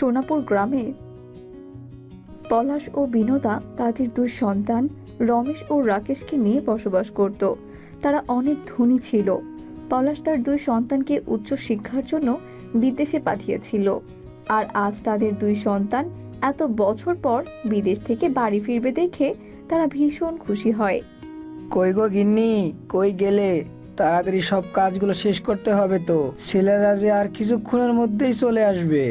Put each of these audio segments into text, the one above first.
সোনাপুর গ্রামে পলাশ ও বিনোদা তাদের দুই সন্তান রমেশ ও রাকেশকে নিয়ে বসবাস করত। তারা অনেক ধনী ছিল। পলাশ তার দুই সন্তানকে উচ্চ শিক্ষার জন্য বিদেশে পাঠিয়েছিল। আর আজ তাদের দুই সন্তান এত বছর পর বিদেশ থেকে বাড়ি ফিরবে দেখে তারা ভীষণ খুশি হয়। কই গো গিন্নি, কই গেলে? তাড়াতাড়ি সব কাজগুলো শেষ করতে হবে তো, ছেলেরা যে আর কিছুক্ষণের মধ্যেই চলে আসবে।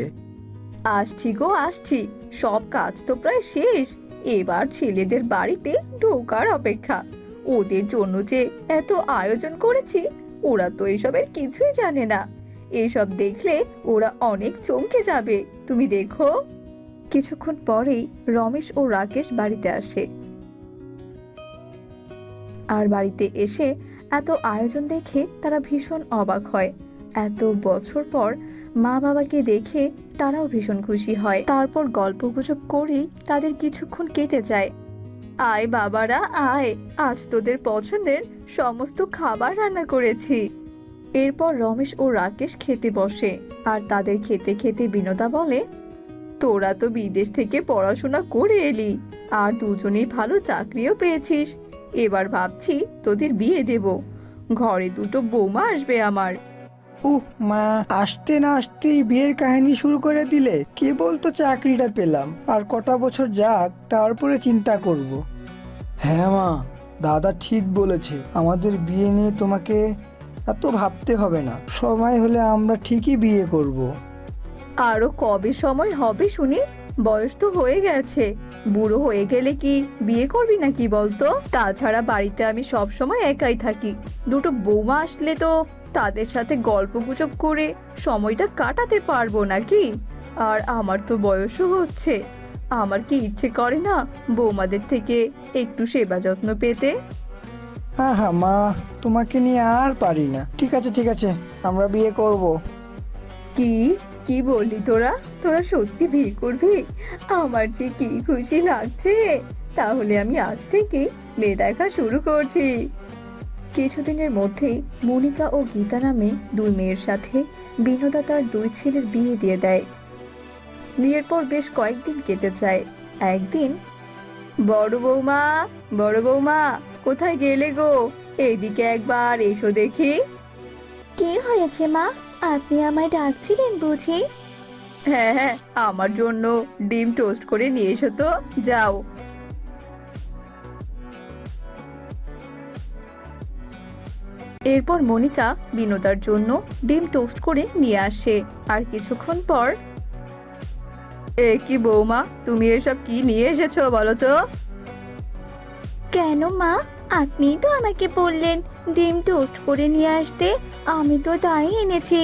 আসছি গো আসছি, সব কাজ তো প্রায় শেষ। এবার ছেলেদের বাড়িতে ঢোকার অপেক্ষা। ওদের জন্য যে এত আয়োজন করেছি, ওরা তো এসবের কিছুই জানে না। এসব দেখলে ওরা অনেক চমকে যাবে, তুমি দেখো। কিছুক্ষণ পরেই রমেশ ও রাকেশ বাড়িতে আসে। আর বাড়িতে এসে এত আয়োজন দেখে তারা ভীষণ অবাক হয়। এত বছর পর মা বাবাকে দেখে তারাও ভীষণ খুশি হয়। তারপর গল্পগুজব করেই তাদের কিছুক্ষণ কেটে যায়। আয় বাবারা আয়, আজ তোদের পছন্দের সমস্ত খাবার রান্না করেছি। এরপর রমেশ ও রাকেশ খেতে বসে। আর তাদের খেতে খেতে বিনোদা বলে, তোরা তো বিদেশ থেকে পড়াশোনা করে এলি, আর দুজনেই ভালো চাকরিও পেয়েছিস। এবার ভাবছি তোদের বিয়ে দেব। ঘরে দুটো বৌমা আসবে আমার। মা, আসতে না আসতেই বিয়ের কাহিনী শুরু করে দিলে। কেবল তো চাকরিটা পেলাম, আর কটা বছর যাক, তারপরে চিন্তা করব। হ্যাঁ মা, দাদা ঠিক বলেছে। আমাদের বিয়ে নিয়ে তোমাকে এত ভাবতে হবে না। সময় হলে আমরা ঠিকই বিয়ে করব। আরো কবে সময় হবে শুনি? বয়স তো হয়ে গেছে। বুড়ো হয়ে গেলে কি বিয়ে করবি নাকি বলতো? তাছাড়া বাড়িতে আমি সব সময় একাই থাকি। দুটো বৌমা আসলে তো তাদের সাথে গল্পগুজব করে সময়টা কাটাতে পারবো নাকি? আর আমার তো বয়সও হচ্ছে। আমার কি ইচ্ছে করে না বৌমাদের থেকে একটু সেবা যত্ন পেতে? হ্যাঁ হ্যাঁ মা, তোমাকে নিয়ে আর পারি না। ঠিক আছে ঠিক আছে, আমরা বিয়ে করব। কি কি বললি তোরা? তোরা সত্যি বিয়ে করবি? আমার যে কি খুশি লাগছে। তাহলে আমি আজ থেকে মেয়ে দেখা শুরু করছি। কিছুদিনের মধ্যেই মনিকা ও গীতা নামে দুই মেয়ের সাথে বিনোদা তার দুই ছেলের বিয়ে দিয়ে দেয়। বিয়ের পর বেশ কয়েকদিন কেটে যায়। একদিন, বড় বৌমা, বড় বৌমা, কোথায় গেলে গো? এইদিকে একবার এসো দেখি। কি হয়েছে মা? আপনি আমায় ডাকছিলেন বুঝি? হ্যাঁ হ্যাঁ, আমার জন্য ডিম টোস্ট করে নিয়ে এসো তো, যাও। এরপর মনিকা বিনোদার জন্য ডিম টোস্ট করে নিয়ে আসে। আর কিছুক্ষণ পর, এ কি বৌমা, তুমি এসব কি নিয়ে এসেছো বলো তো? কেন মা? আপনিই তো আমাকে বললেন ডিম টোস্ট করে নিয়ে আসতে। আমি তো তাই এনেছি।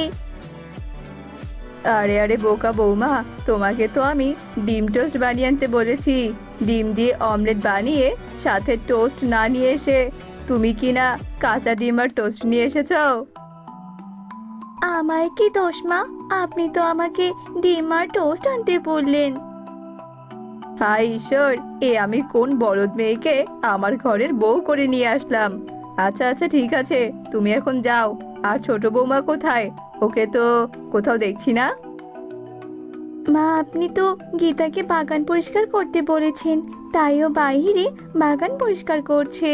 আরে আরে বোকা বৌমা, তোমাকে তো আমি ডিম টোস্ট বানিয়ে আনতে বলেছি। ডিম দিয়ে অমলেট বানিয়ে সাথে টোস্ট না নিয়ে এসে তুমি কি না কাঁচা ডিম আর টোস্ট নিয়ে এসেছো? আমার কি দোষ মা? আপনি তো আমাকে ডিম আর টোস্ট আনতে বললেন। হায় ঈশ্বর, এ আমি কোন বলদ মেয়েকে আমার ঘরের বউ করে নিয়ে আসলাম। আচ্ছা আচ্ছা ঠিক আছে, তুমি এখন যাও। আর ছোট বৌমা কোথায়? ওকে তো কোথাও দেখছি না। মা, আপনি তো গীতাকে বাগান পরিষ্কার করতে বলেছেন, তাই ও বাইরে বাগান পরিষ্কার করছে।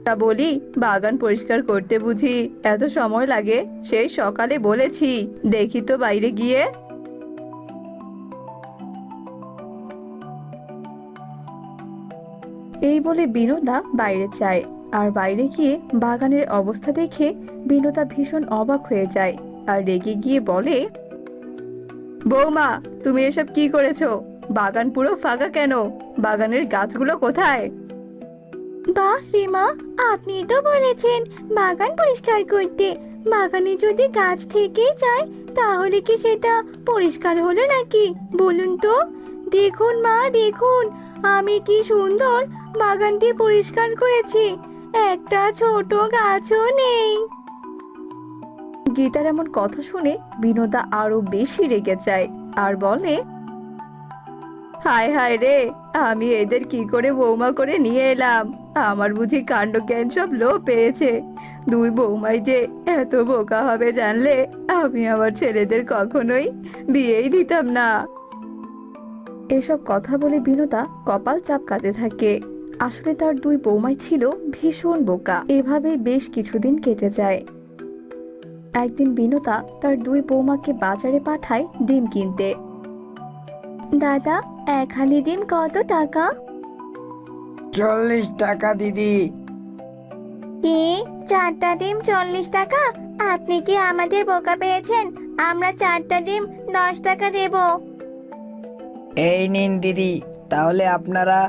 তা বলি, বাগান পরিষ্কার করতে বুঝি এত সময় লাগে? সেই সকালে বলেছি, দেখি তো বাইরে গিয়ে। এই বলে বিনোদা বাইরে যায়। আর বাইরে গিয়ে বাগানের অবস্থা দেখে বিনোদা ভীষণ অবাক হয়ে যায়। আর রেগে গিয়ে বলে, বৌমা, তুমি এসব কি করেছো? বাগান পুরো ফাঁকা কেন? বাগানের গাছগুলো কোথায়? বাহ রে মা, আপনি তো বলেছেন বাগান পরিষ্কার করতে। বাগানে যদি গাছ থেকে যায় তাহলে কি সেটা পরিষ্কার হলো নাকি বলুন তো? দেখুন মা দেখুন, আমি কি সুন্দর বাগানটি পরিষ্কার করেছি। একটা ছোট গাছও নেই। গীতার এমন কথা শুনে বিনোদা আরো বেশি রেগে যায়। আর বলে, হায় হায় রে, আমি এদের কি করে বৌমা করে নিয়ে এলাম? আমার বুঝি কাণ্ড জ্ঞান সব লোপ পেয়েছে। দুই বৌমাই যে এত বোকা হবে জানলে আমি আমার ছেলেদের কখনোই বিয়েই দিতাম না। এসব কথা বলে বিনোদা কপাল চাপকাতে থাকে। আসলে তার দুই বৌমাই ছিল ভীষণ বোকা। এভাবে বেশ কিছুদিন কেটে যায়। একদিন বিনোদা তার দুই বৌমাকে বাজারে পাঠায় ডিম কিনতে। দাদা, এক হালি ডিম কত টাকা? 40 টাকা দিদি। কি, 4টা ডিম 40 টাকা? আপনি কি আমাদের বোকা পেয়েছেন? আমরা 4টা ডিম 10 টাকা দেব। এই নিন দিদি, তাহলে আপনারা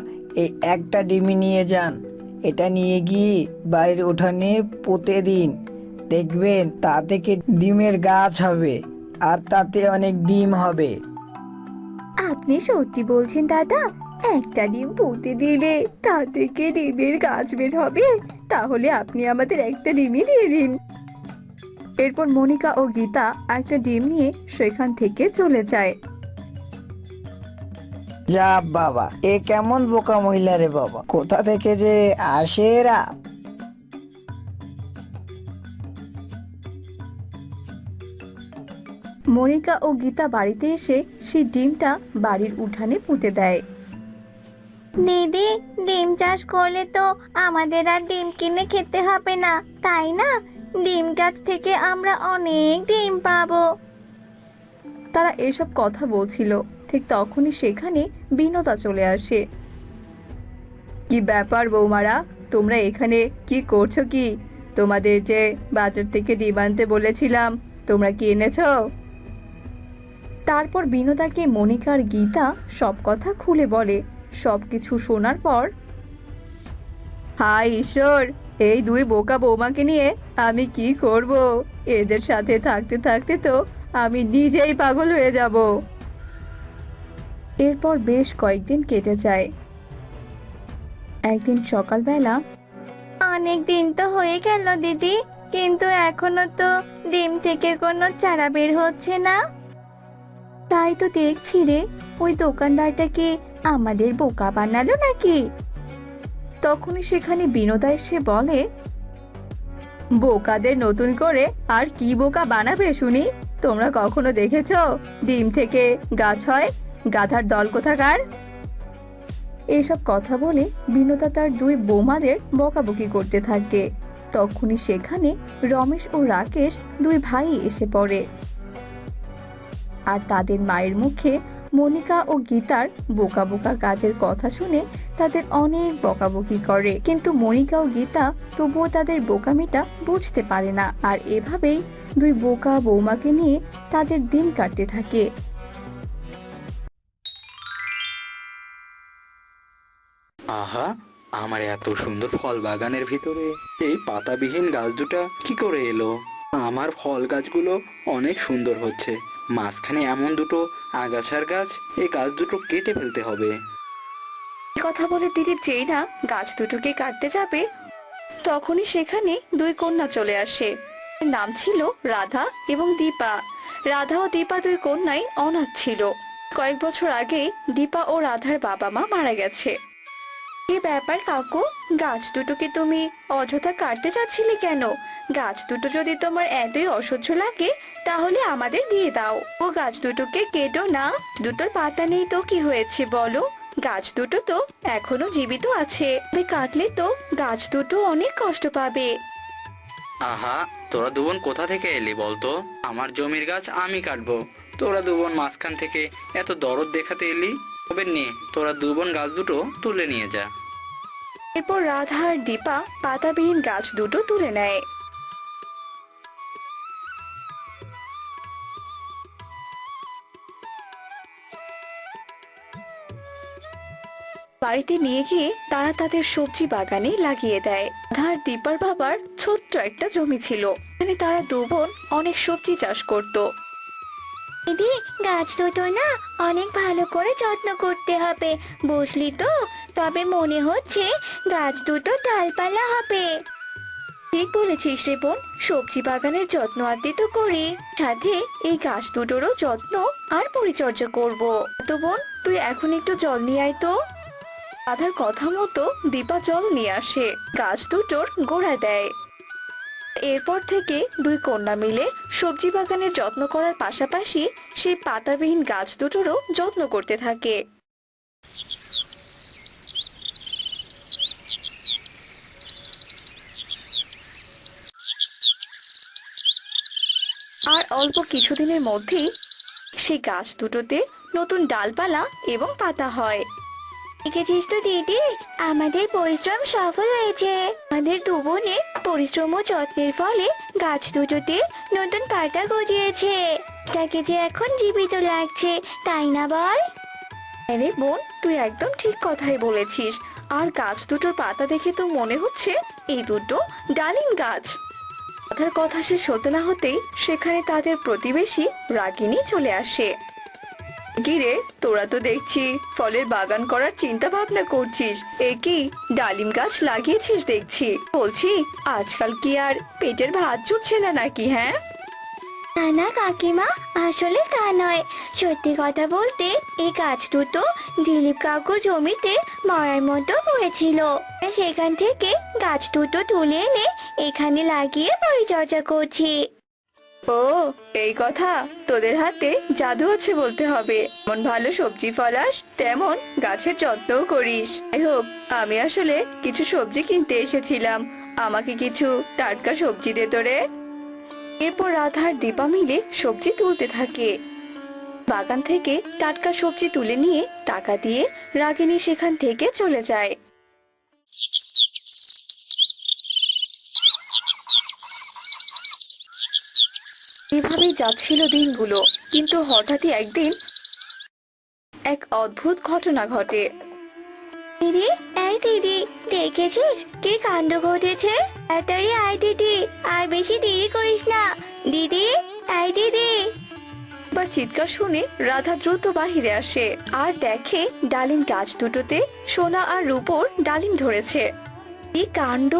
এই একটা ডিমই নিয়ে যান। এটা নিয়ে গিয়ে বাড়ির উঠানে পুঁতে দিন। দেখবেন তা থেকে ডিমের গাছ হবে, আর তাতে অনেক ডিম হবে। আপনি সত্যি বলছেন দাদা? একটা ডিম পুঁতে দিলে তা থেকে ডিমের গাছ বের হবে? তাহলে আপনি আমাদের একটা ডিমই দিয়ে দিন। এরপর মনিকা ও গীতা একটা ডিম নিয়ে সেখান থেকে চলে যায়। যা বাবা, এ কেমন বোকা মহিলা রে বাবা, কোথা থেকে যে আসে এরা। মনিকা ও গীতা বাড়িতে এসে সেই ডিমটা বাড়ির উঠানে পুঁতে দেয়। দিদি, ডিম চাষ করলে তো আমাদের আর ডিম কিনে খেতে হবে না, তাই না? ডিম গাছ থেকে আমরা অনেক ডিম পাবো। তারা এসব কথা বলছিল, ঠিক তখনই সেখানে বিনোদা চলে আসে। কি ব্যাপার বৌমারা, তোমরা এখানে কি করছো? কি তোমাদের যে বাজার থেকে ডিম আনতে বলেছিলাম, তোমরা কি এনেছো? তারপর বিনোদাকে মনিকা আর গীতা সব কথা খুলে বলে। সবকিছু শোনার পর, হায় ঈশ্বর, এই দুই বোকা বৌমাকে নিয়ে আমি কি করব? এদের সাথে থাকতে থাকতে তো আমি নিজেই পাগল হয়ে যাব। এরপর বেশ কয়েকদিন কেটে যায়। একদিন সকালবেলা, অনেক দিন তো হয়ে গেল দিদি, কিন্তু এখনো তো ডিম থেকে কোনো চারা বের হচ্ছে না। তাই তো দেখছি রে, ওই দোকানদারটাকে আমাদের বোকা বানালো নাকি? তখনই সেখানে বিনোদা এসে বলে, বোকাদের নতুন করে আর কি বোকা বানাবে শুনি? তোমরা কখনো দেখেছো ডিম থেকে গাছ হয়? গাধার দল কোথাকার! এসব কথা বলে বিনোদা তার দুই বৌমাদের বকাবকি করতে থাকে। তখনই সেখানে রমেশ ও রাকেশ দুই ভাই এসে পড়ে। আর তাদের মায়ের মুখে মনিকা ও গীতার বোকা বোকা কাজের কথা শুনে তাদের অনেক বকাবকি করে। কিন্তু মনিকা ও গীতা তবুও তাদের বোকামিটা বুঝতে পারে না। আর এভাবেই দুই বোকা বৌমাকে নিয়ে তাদের দিন কাটতে থাকে। আহা, আমার এত সুন্দর ফল বাগানের ভিতরে এই পাতাবিহীন গাছ দুটা কি করে এলো? আমার ফল গাছগুলো অনেক সুন্দর হচ্ছে, মাঝখানে এমন দুটো আগাছার গাছ, এই গাছ দুটো কেটে ফেলতে হবে। কথা বলে দিদি যেই না গাছ দুটোকে কাটতে যাবে, তখনই সেখানে দুই কন্যা চলে আসে। নাম ছিল রাধা এবং দীপা। রাধা ও দীপা দুই কন্যাই অনাথ ছিল। কয়েক বছর আগে দীপা ও রাধার বাবা মা মারা গেছে। কি ব্যাপার কাকু, গাছ দুটোকে তুমি অযথা কাটতে চাচ্ছিলে কেন? গাছ দুটো যদি তোমার এতই অসহ্য লাগে তাহলে আমাদের দিয়ে দাও। ও গাছ দুটোকে কেটো না, দুটোর পাতা নেই তো কি হয়েছে বলো? গাছ দুটো তো এখনো জীবিত আছে, তবে কাটলে তো গাছ দুটো অনেক কষ্ট পাবে। আহা, তোরা দুবোন কোথা থেকে এলি বলতো? আমার জমির গাছ আমি কাটবো, তোরা দুবোন মাঝখান থেকে এত দরদ দেখাতে এলি? তবে নে, তোরা দুবোন গাছ দুটো তুলে নিয়ে যা। এরপর রাধা আর দীপা পাতাবিহীন গাছ দুটো তুলে নেয়। বাড়িতে নিয়ে গিয়ে তারা তাদের সবজি বাগানে লাগিয়ে দেয়। রাধা আর দীপার বাবার ছোট্ট একটা জমি ছিল, এখানে তারা দু বোন অনেক সবজি চাষ করত। দিদি, গাছ দুটো না অনেক ভালো করে যত্ন করতে হবে, বুঝলি তো? তবে মনে হচ্ছে গাছ দুটো ডালপালা হবে। ঠিক বলেছিস রে বোন, সবজি বাগানের যত্ন আদি তো করি, সাথে এই গাছ দুটোরও যত্ন আর পরিচর্যা করব। তো বোন, তুই এখন একটু জল নিয়ে আয় তো। রাধার কথা মতো দীপা জল নিয়ে আসে, গাছ দুটোর গোড়ায় দেয়। এরপর থেকে দুই কন্যা মিলে সবজি বাগানের যত্ন করার পাশাপাশি সেই পাতাবিহীন গাছ দুটোরও যত্ন করতে থাকে। আর অল্প কিছুদিনের মধ্যেই সেই গাছ দুটোতে নতুন ডালপালা এবং পাতা হয়। দেখেছিস তো দিদি, আমাদের পরিশ্রম সফল হয়েছে। আমাদের দু বোনের পরিশ্রম ও যত্নের ফলে গাছ দুটোতে নতুন পাতা গজিয়েছে। তাকে যে এখন জীবিত লাগছে, তাই না বল? আরে বোন, তুই একদম ঠিক কথাই বলেছিস। আর গাছ দুটোর পাতা দেখে তো মনে হচ্ছে এই দুটো ডালিম গাছ। কথার কথা শেষ হতে না হতেই সেখানে তাদের প্রতিবেশী রাগিনী চলে আসে। কিরে, তোরা তো দেখছি ফলের বাগান করার চিন্তা ভাবনা করছিস। এ কি ডালিম গাছ লাগিয়েছিস দেখছি। বলছি, আজকাল কি আর পেটের ভাত জুটছে না নাকি? হ্যাঁ, না না কাকিমা, আসলে তা নয়। সত্যি কথা বলতে এই গাছ দুটো দিলীপ কাকু জমিতে মরার মতো পড়েছিল। সেখান থেকে গাছ দুটো তুলে এনে এখানে লাগিয়ে পরিচর্যা করছি। ও এই কথা, তোদের হাতে জাদু আছে বলতে হবে। যেমন ভালো সবজি ফলাস, তেমন গাছের যত্নও করিস। যাই হোক, আমি আসলে কিছু সবজি কিনতে এসেছিলাম। আমাকে কিছু টাটকা সবজি দে তোরে। এরপর রাধা আর দীপা মিলে সবজি তুলতে থাকে। বাগান থেকে টাটকা সবজি তুলে নিয়ে টাকা দিয়ে রাগিনী সেখান থেকে চলে যায়। এভাবেই যাচ্ছিল দিনগুলো, কিন্তু হঠাৎই একদিন এক অদ্ভুত ঘটনা ঘটে। দিদি, এই দিদি, দেখেছিস কি কাণ্ড ঘটেছে? তাড়াতাড়ি আয় দিদি, আর বেশি দেরি করিস না। দিদি, এই দিদি। এবার চিৎকার শুনে রাধা দ্রুত বাহিরে আসে আর দেখে ডালিম গাছ দুটোতে সোনা আর রূপোর ডালিম ধরেছে। কি কাণ্ড!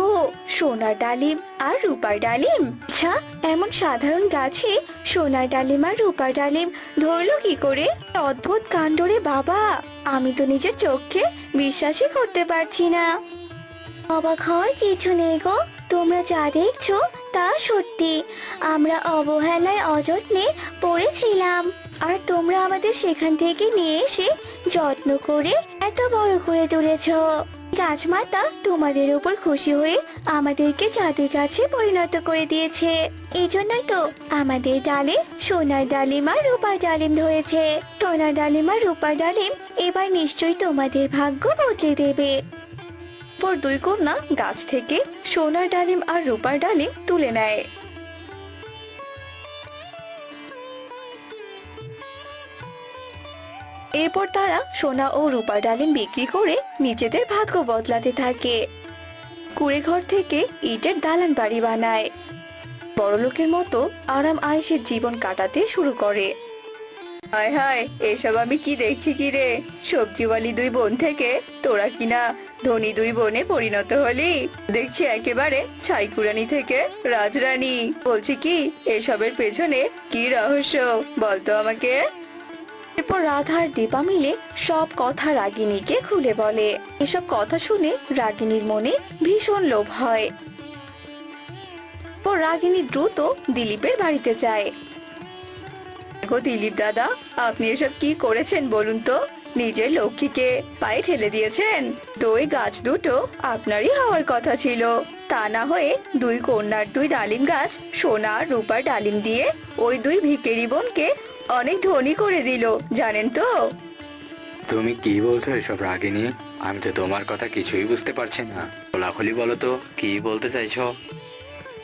সোনার ডালিম আর রূপার ডালিম! আচ্ছা, এমন সাধারণ গাছে সোনার ডালিম আর রূপার ডালিম ধরলো কি করে? অদ্ভুত কাণ্ড রে বাবা! আমি তো নিজের চোখে বিশ্বাসই করতে পারছি না। অবাক হওয়ার কিছু নেই গো, তোমরা যা দেখছো তা সত্যি। আমরা অবহেলায় অযত্নে পড়েছিলাম, আর তোমরা আমাদের সেখান থেকে নিয়ে এসে যত্ন করে এত বড় করে তুলেছো। রাজমাতা তোমাদের উপর খুশি হয়ে আমাদেরকে জাদুর গাছে পরিণত করে দিয়েছে। এই জন্যই তো আমাদের ডালে সোনার ডালিম আর রূপার ডালিম ধরেছে। সোনার ডালিম আর রূপার ডালিম এবার নিশ্চয়ই তোমাদের ভাগ্য বদলে দেবে। পর দুই কন্যা গাছ থেকে সোনার ডালিম আর রূপার ডালিম তুলে নেয়। এরপর তারা সোনা ও রূপার ডালিম বিক্রি করে নিজেদের ভাগ্য বদলাতে থাকে। কুড়ে ঘর থেকে ইটের দালান বাড়ি বানায়। বড়লোকের মতো আরাম আয়েশের জীবন কাটাতে শুরু করে। হায় হায়, এসব আমি কি দেখছি কি রে? সবজিওয়ালি দুই বোন থেকে তোরা কিনা ধনী দুই বোনে পরিণত হলি। দেখছি একেবারে ছাইকুড়ানি থেকে রাজরানী। বলছি কি, এসবের পেছনে কি রহস্য বলতো আমাকে। এরপর রাধা আর দীপা মিলে সব কথা রাগিনীকে খুলে বলে। এসব কথা শুনে রাগিনীর মনে ভীষণ লোভ হয়। পর রাগিনী দ্রুত দিলীপের বাড়িতে যায়। গো দিলীপ দাদা, আপনি এসব কি করেছেন বলুন তো? নিজের লক্ষ্মীকে পায়ে ঠেলে দিয়েছেন। তো ওই গাছ দুটো আপনারই হওয়ার কথা ছিল। তা না হয়ে দুই কন্যার দুই ডালিম গাছ সোনা আর রূপার ডালিম দিয়ে ওই দুই ভিখারি বোনকে অনেক ধনী করে দিল, জানেন তো? তুমি কি বলছো এসব রাগিনী? আমি তো তোমার কথা কিছুই বুঝতে পারছি না। খোলাখুলি বলো তো, কি বলতে চাইছো?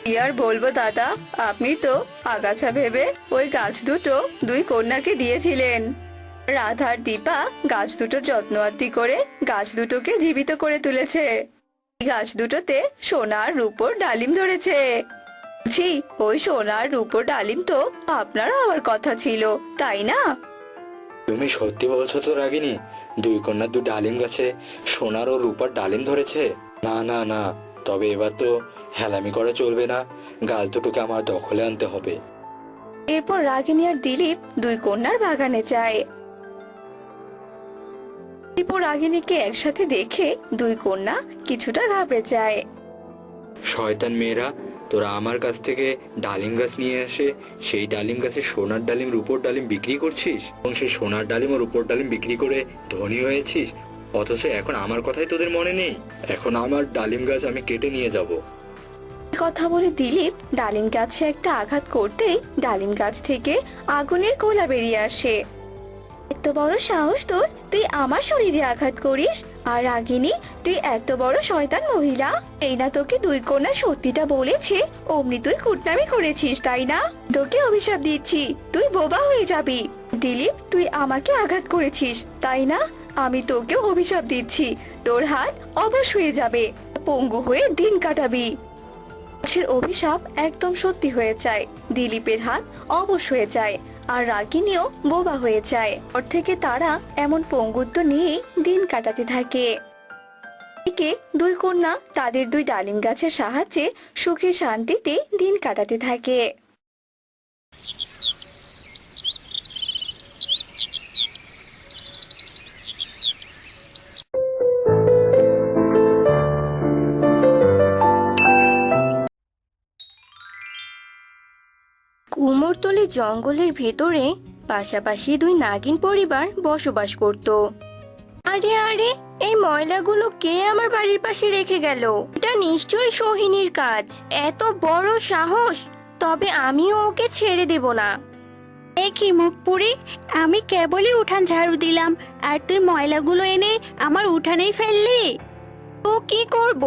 কি আর বলবো দাদা, আপনি তো আগাছা ভেবে ওই গাছ দুটো দুই কন্যাকে দিয়েছিলেন। রাধার দীপা গাছ দুটোর যত্ন আত্তি করে গাছ দুটোকে জীবিত করে তুলেছে। এই গাছ দুটোতে সোনা আর রূপোর ডালিম ধরেছে। ছি, ওই সোনা আর রূপোর ডালিম তো আপনার হওয়ার কথা ছিল, তাই না? তুমি সত্যি বলছো তো রাগিনী? দুই কন্যা দু ডালিম গাছে সোনার ও রূপার ডালিম ধরেছে? না না না, তবে এবার তো হেলামি করা চলবে না। গাছ দুটোকে আমার দখলে আনতে হবে। এরপর রাগিনী আর দিলীপ দুই কন্যার বাগানে যায়। দীপ ও রাগিনীকে একসাথে দেখে দুই কন্যা কিছুটা ঘাবড়ে যায়। শয়তান মেয়েরা, তোরা আমার কাছ থেকে ডালিম গাছ নিয়ে এসে সেই ডালিম গাছে সোনার ডালিম রূপোর ডালিম বিক্রি করছিস এবং সেই সোনার ডালিম ও রূপোর ডালিম বিক্রি করে ধনী হয়েছিস, অথচ এখন আমার কথাই তোদের মনে নেই। এখন আমার ডালিম গাছ আমি কেটে নিয়ে যাব। কথা বলে দিলীপ ডালিম গাছে একটা আঘাত করতেই ডালিম গাছ থেকে আগুনের গোলা বেরিয়ে আসে। এত বড় সাহস তোর, তুই আমার শরীরে আঘাত করিস? আর রাগিনী, তুই এত বড় শয়তান মহিলা! এই না তোকে দুই কন্যা সত্যিটা বলেছে, অমনি তুই কুটনামি করেছিস তাই না? তোকে অভিশাপ দিচ্ছি, তুই বোবা হয়ে যাবি। দিলীপ, তুই আমাকে আঘাত করেছিস তাই না? আমি তোকেও অভিশাপ দিচ্ছি, তোর হাত অবশ হয়ে যাবে, পঙ্গু হয়ে দিন কাটাবি। গাছের অভিশাপ একদম সত্যি হয়ে যায়, দিলীপের হাত অবশ হয়ে যায় আর রাগিনীও বোবা হয়ে যায়। ওর থেকে তারা এমন পঙ্গুত্ব নিয়ে দিন কাটাতে থাকে। এদিকে দুই কন্যা তাদের দুই ডালিম গাছের সাহায্যে সুখে শান্তিতে দিন কাটাতে থাকে। কুমোরতলি জঙ্গলের ভেতরে পাশাপাশি দুই নাগিন পরিবার বসবাস করত। আরে আরে, এই ময়লাগুলো কে আমার বাড়ির পাশে রেখে গেল? এটা নিশ্চয়ই সোহিনীর কাজ। এত বড় সাহস! তবে আমিও ওকে ছেড়ে দেব না। এ কি মুখপুরি, আমি কেবলই উঠান ঝাড়ু দিলাম আর তুই ময়লাগুলো এনে আমার উঠানেই ফেললি। তো কি করব?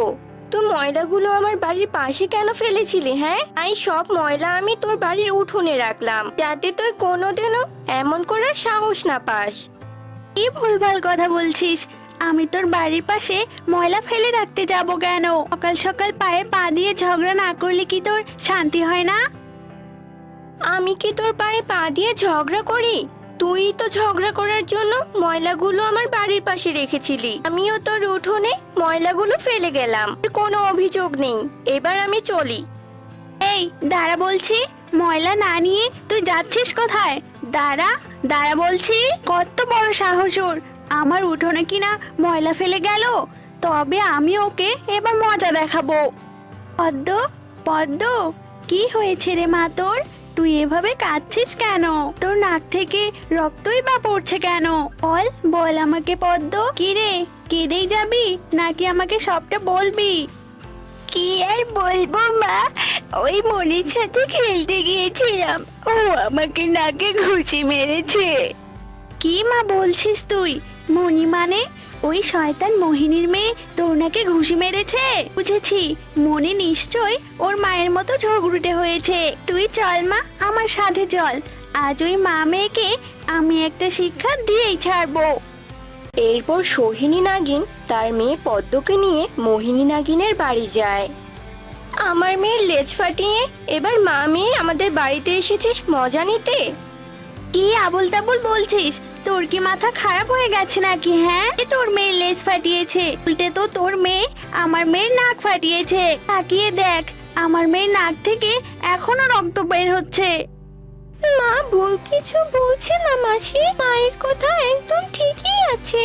তুই ময়লাগুলো আমার বাড়ির পাশে কেন ফেলেছিলি? হ্যাঁ, এই সব ময়লা আমি তোর বাড়ির উঠোনে রাখলাম যাতে তুই কোনোদিনও এমন করার সাহস না পাস। কি ভুলভাল কথা বলছিস? আমি তোর বাড়ির পাশে ময়লা ফেলে রাখতে যাব কেন? সকাল সকাল পায়ে পা দিয়ে ঝগড়া না করলে কি তোর শান্তি হয় না? আমি কি তোর পায়ে পা দিয়ে ঝগড়া করি? তুই তো ঝগড়া করার জন্য ময়লাগুলো আমার বাড়ির পাশে রেখেছিলি, আমিও তোর উঠোনে ময়লাগুলো ফেলে গেলাম। কোনো অভিযোগ নেই, এবার আমি চলি। এই দাঁড়া বলছি, ময়লা না নিয়ে তুই যাচ্ছিস কোথায়? দাঁড়া দাঁড়া বলছি, কত বড় সাহস ওর! আমার উঠোনে কিনা ময়লা ফেলে গেল, তবে আমি ওকে এবার মজা দেখাবো। পদ্ম, পদ্ম, কি হয়েছে রে মা তোর? তুই এভাবে কাঁদছিস কেন? তোর নাক থেকে রক্তই বা পড়ছে কেন? বল বল আমাকে পদ্ম, কি রে, কেঁদেই যাবি নাকি আমাকে সবটা বলবি? কি আর বলবো মা, ওই মনির সাথে খেলতে গিয়েছিলাম, ও আমাকে নাকে ঘুষি মেরেছে। কি মা বলছিস তুই? মনি মানে ওই শয়তান মোহিনীর মেয়ে তোর নাকে ঘুষি মেরেছে? বুঝেছি, মনি নিশ্চয় ওর মায়ের মতো ঝগড়ুটে হয়েছে। তুই চল মা, আমার সাথে চল, আজ ওই মা মেয়েকে আমি একটা শিক্ষা দিয়েই ছাড়বো। এরপর সোহিনী নাগিন তার মেয়ে পদ্মকে নিয়ে মোহিনী নাগিনের বাড়ি যায়। আমার মেয়ের লেজ ফাটিয়ে এবার মা মেয়ে আমাদের বাড়িতে এসেছিস মজা নিতে? কি আবল তাবল বলছিস? তোর কি মাথা খারাপ হয়ে গেছে নাকি? হ্যাঁ, এ তোর মেয়ের লেজ ফাটিয়েছে, উল্টে তো তোর মেয়ে আমার মেয়ের নাক ফাটিয়েছে। তাকিয়ে দেখ, আমার মেয়ের নাক থেকে এখনো রক্ত বের হচ্ছে। মা ভুল কিছু বলছে না মাসি, মায়ের কথা একদম ঠিকই আছে।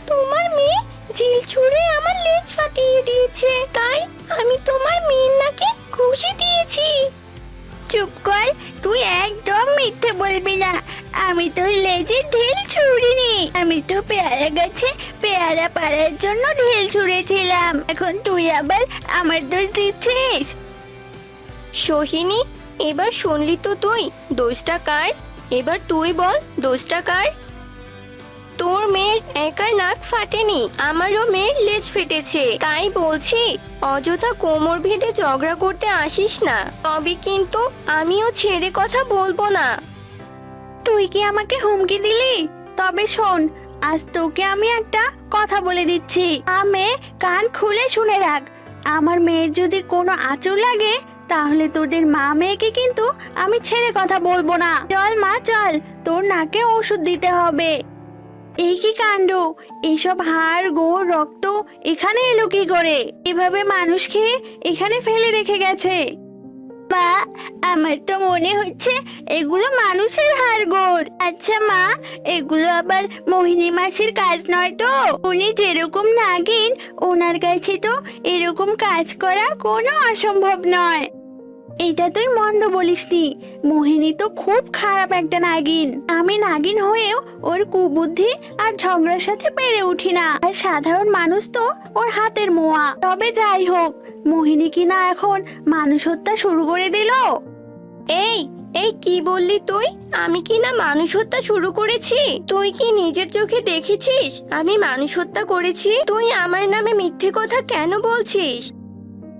তোমার মেয়ে ঝিল ছুঁড়ে আমার লেজ ফাটিয়ে দিয়েছে, তাই আমি তোমার মেয়ের নাকে ঘুষি দিয়েছি। চুপ কর, তুই একদম মিথ্যে বলবি না। আমি তোর লেজে ঢিল ছুঁড়িনি, আমি তো পেয়ারা গাছে পেয়ারা পাড়ার জন্য ঢিল ছুঁড়েছিলাম। এখন তুই আবার আমার দোষ দিচ্ছিস? সোহিনী, এবার শুনলি তো তুই, দোষটা কার? এবার তুই বল, দোষটা কার? তোর মেয়ের একার নাক ফাটেনি, আমারও মেয়ের লেজ ফেটেছে। তাই বলছি, অযথা কোমর ভেদে ঝগড়া করতে আসিস না, তবে কিন্তু আমিও ছেড়ে কথা বলবো না। তুই কি আমাকে হুমকি দিলি? তবে শোন, আজ তোকে আমি একটা কথা বলে দিচ্ছি, আমি কান খুলে শুনে রাখ। আমার মেয়ের যদি কোনো আঁচড় লাগে, তাহলে তোদের মা মেয়েকে কিন্তু আমি ছেড়ে কথা বলবো না। চল মা চল, তোর নাকে ওষুধ দিতে হবে। এই কি কাণ্ড! এইসব হাড় গোড় রক্ত এখানে এলো কি করে? এভাবে মানুষকে এখানে ফেলে রেখে গেছে। মা, আমার তো মনে হচ্ছে এগুলো মানুষের হাড় গোড়। আচ্ছা মা, এগুলো আবার মোহিনী মাসির কাজ নয় তো? উনি যেরকম নাগিন, ওনার কাছে তো এরকম কাজ করা কোনো অসম্ভব নয়। এটা তুই মন্দ বলিসনি। মোহিনী তো খুব খারাপ একটা নাগিন। আমি নাগিন হয়েও ওর কুবুদ্ধি আর ঝগড়ার সাথে পেরে উঠি না। আর সাধারণ মানুষ তো ওর হাতের মোয়া। তবে যাই হোক, মোহিনী কিনা এখন মানুষ হত্যা শুরু করে দিল। এই এই কি বললি তুই? আমি কি না মানুষ হত্যা শুরু করেছি? তুই কি নিজের চোখে দেখেছিস আমি মানুষ হত্যা করেছি? তুই আমার নামে মিথ্যে কথা কেন বলছিস?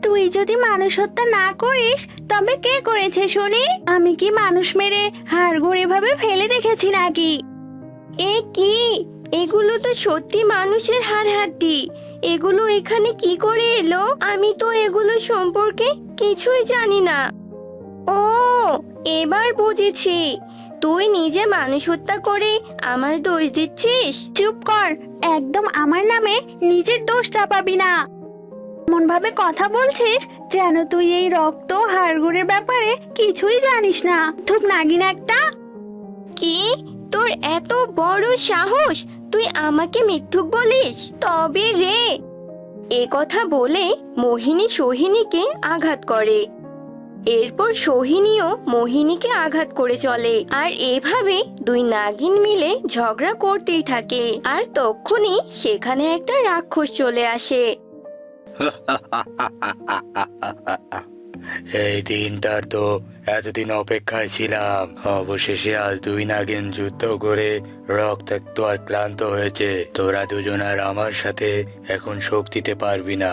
তুই যদি মানুষ হত্যা না করিস তবে কে করেছে শুনি? আমি কি মানুষ মেরে হাড়গোড় এভাবে ফেলে দেখেছি নাকি? এ কি? এগুলো তো সত্যি মানুষের হাড় হাড্ডি। এগুলো এখানে কি করে এলো? আমি তো এগুলো সম্পর্কে কিছুই জানি না। ও, এবার বুঝেছি। তুই নিজে মানুষ হত্যা করে আমার দোষ দিচ্ছিস। চুপ কর, একদম আমার নামে নিজের দোষ চাপাবি না। এমন ভাবে কথা বলছিস যেন তুই এই রক্ত হাড়গোড়ের ব্যাপারে কিছুই জানিস না। ধুপ নাগিন একটা। কি? তোর এত বড় সাহস? তুই আমাকে মিথ্যুক বলিস? তবে রে। এ কথা বলে মোহিনী সোহিনীকে আঘাত করে। এরপর সোহিনীও মোহিনীকে আঘাত করে চলে। আর এভাবে দুই নাগিন মিলে ঝগড়া করতেই থাকে। আর তখনই সেখানে একটা রাক্ষস চলে আসে। এই দিনটার তো এতদিন অপেক্ষায় ছিলাম। অবশেষে আজ দুই নাগিন যুদ্ধ করে রক্তাক্ত আর ক্লান্ত হয়েছে। তোরা দুজন আর আমার সাথে এখন শোক দিতে পারবি না।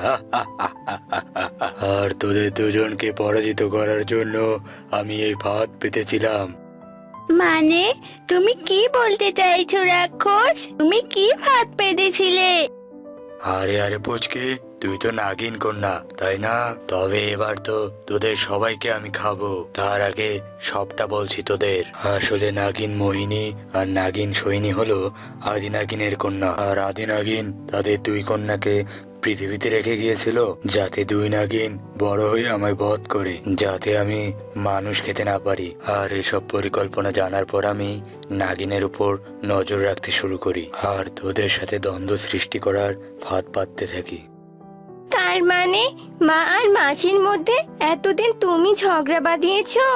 আর তোদের দুজনকে পরাজিত করার জন্য আমি এই ফাঁদ পেতেছিলাম। মানে তুমি কি বলতে চাইছো রাক্ষস? তুমি কি ফাঁদ পেতেছিলে? আরে আরে পুচকে, তুই তো নাগিন কন্যা তাই না? তবে এবার তো তোদের সবাইকে আমি খাবো। তার আগে সবটা বলছি তোদের। আসলে নাগিন মোহিনী আর নাগিন সোহিনী হলো আদি নাগিনের কন্যা। আর আদি নাগিন তাদের দুই কন্যাকে পৃথিবীতে রেখে গিয়েছিল যাতে দুই নাগিন বড় হয়ে আমায় বধ করে, যাতে আমি মানুষ খেতে না পারি। আর এসব পরিকল্পনা জানার পর আমি নাগিনের উপর নজর রাখতে শুরু করি আর তোদের সাথে দ্বন্দ্ব সৃষ্টি করার ফাঁদ পাততে থাকি। তার মানে মা আর মাসির মধ্যে এতদিন তুমি ঝগড়া বাঁধিয়েছো?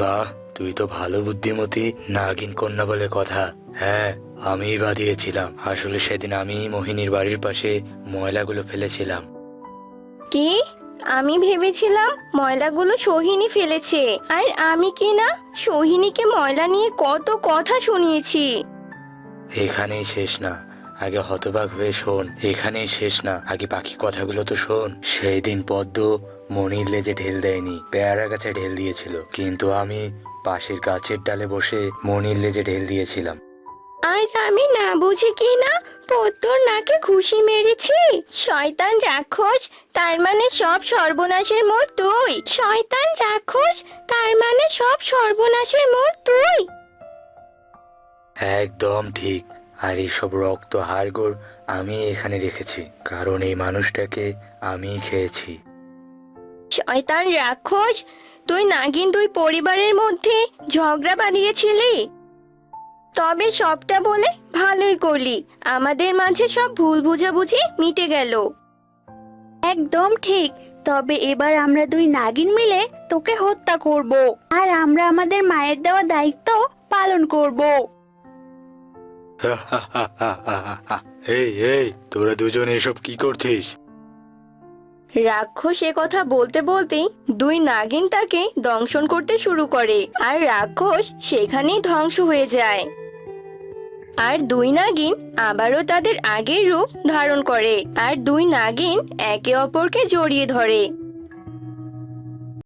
বাহ, তুই তো ভালো বুদ্ধিমতী নাগিন কন্যা বলে কথা। হ্যাঁ, আমিই বাঁধিয়েছিলাম। আসলে সেদিন আমি মোহিনীর বাড়ির পাশে ময়লাগুলো ফেলেছিলাম। কি? আমি ভেবেছিলাম ময়লাগুলো সোহিনী ফেলেছে। আর আমি কি না সোহিনীকে ময়লা নিয়ে কত কথা শুনিয়েছি। এখানেই শেষ না, আগে হতবাক হয়ে শোন। এখানেই শেষ না, আগে বাকি কথাগুলো তো শোন। সেই দিন পদ্ম মনির লেজে ঢেল দেয়নি, পেয়ারা গাছে ঢেল দিয়েছিল, কিন্তু আমি পাশের গাছের ডালে বসে মনির লেজে ঢেল দিয়েছিলাম। আর আমি না বুঝে কি না পদ্মর নাকে ঘুষি মেরেছি। শয়তান রাক্ষস, তার মানে সব সর্বনাশের মূল তুই। শয়তান রাক্ষস, তার মানে সব সর্বনাশের মূল তুই। একদম ঠিক। আর এইসব রক্ত হাড়গোড় আমি এখানে রেখেছি, কারণ এই মানুষটাকে আমি খেয়েছি। শয়তান রাক্ষস, তুই নাগিন দুই পরিবারের মধ্যে ঝগড়া বাঁধিয়েছিলি। তবে সবটা বলে ভালোই করলি। আমাদের মাঝে সব ভুল বোঝাবুঝি মিটে গেল। একদম ঠিক। তবে এবার আমরা দুই নাগিন মিলে তোকে হত্যা করব। আর আমরা আমাদের মায়ের দেওয়া দায়িত্ব পালন করব। এই এই, তোরা দুজন এসব কি করছিস? রাক্ষস এ কথা বলতে বলতেই দুই নাগিন তাকে দংশন করতে শুরু করে। আর রাক্ষস সেখানেই ধ্বংস হয়ে যায়। আর দুই নাগিন আবারও তাদের আগের রূপ ধারণ করে। আর দুই নাগিন একে অপরকে জড়িয়ে ধরে।